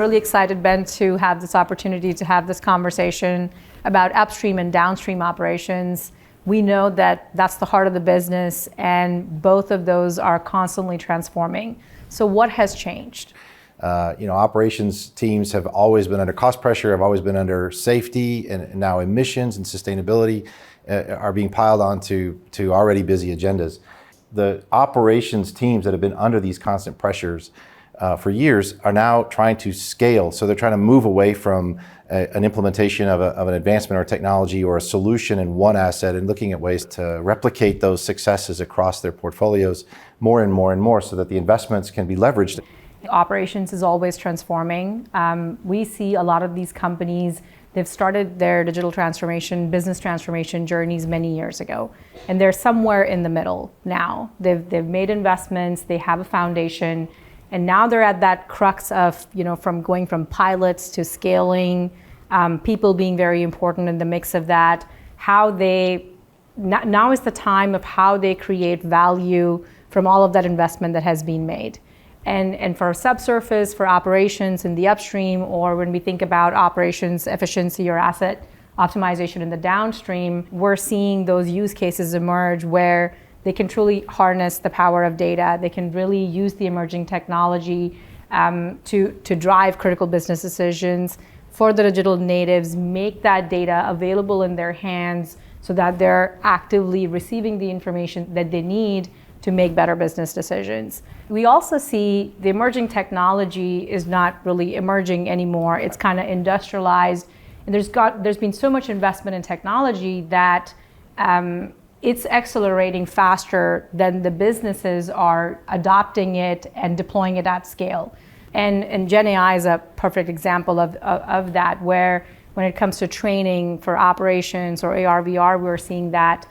really excited, Ben, to have this opportunity to have this conversation about upstream and downstream operations. We know that that's the heart of the business, and both of those are constantly transforming. So what has changed? Operations teams have always been under cost pressure, have always been under safety, and now emissions and sustainability are being piled onto already busy agendas. The operations teams that have been under these constant pressures for years are now trying to scale. So they're trying to move away from an implementation of an advancement or technology or a solution in one asset and looking at ways to replicate those successes across their portfolios more and more and more so that the investments can be leveraged. Operations is always transforming. We see a lot of these companies, they've started their digital transformation, business transformation journeys many years ago, and they're somewhere in the middle now. They've made investments, they have a foundation, and now they're at that crux of, from going from pilots to scaling, people being very important in the mix of that, now is the time of how they create value from all of that investment that has been made. And for subsurface, for operations in the upstream, or when we think about operations efficiency or asset optimization in the downstream, we're seeing those use cases emerge where they can truly harness the power of data. They can really use the emerging technology to drive critical business decisions for the digital natives, make that data available in their hands so that they're actively receiving the information that they need to make better business decisions. We also see the emerging technology is not really emerging anymore. It's kind of industrialized. And there's been so much investment in technology that it's accelerating faster than the businesses are adopting it and deploying it at scale. And Gen AI is a perfect example of that, where when it comes to training for operations or AR/VR, we're seeing that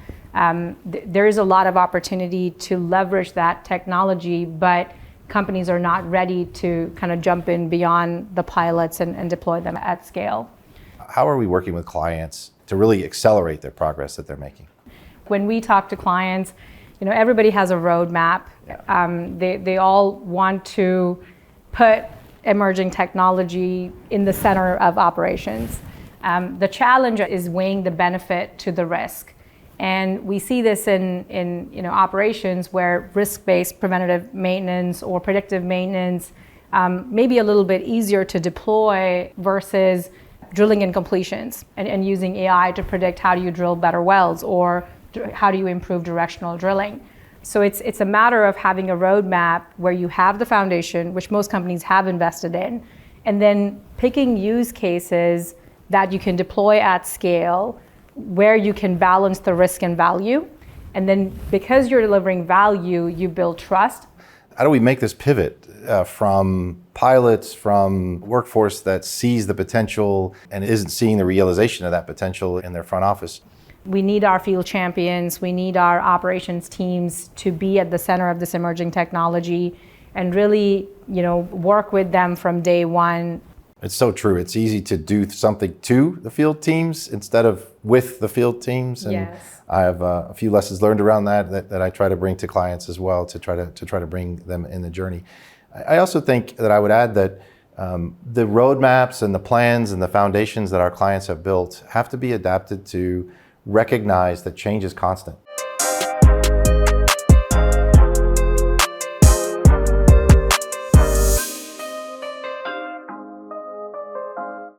there is a lot of opportunity to leverage that technology, but companies are not ready to kind of jump in beyond the pilots and deploy them at scale. How are we working with clients to really accelerate their progress that they're making? When we talk to clients, everybody has a roadmap. They all want to put emerging technology in the center of operations. The challenge is weighing the benefit to the risk. And we see this in operations where risk-based preventative maintenance or predictive maintenance may be a little bit easier to deploy versus drilling and completions and using AI to predict how do you drill better wells or how do you improve directional drilling. So it's a matter of having a roadmap where you have the foundation, which most companies have invested in, and then picking use cases that you can deploy at scale where you can balance the risk and value. And then because you're delivering value, you build trust. How do we make this pivot from pilots, from workforce that sees the potential and isn't seeing the realization of that potential in their front office? We need our field champions, we need our operations teams to be at the center of this emerging technology and really, work with them from day one. It's so true. It's easy to do something to the field teams instead of with the field teams. And yes. I have a few lessons learned around that I try to bring to clients as well to try to bring them in the journey. I also think that I would add that the roadmaps and the plans and the foundations that our clients have built have to be adapted to recognize that change is constant.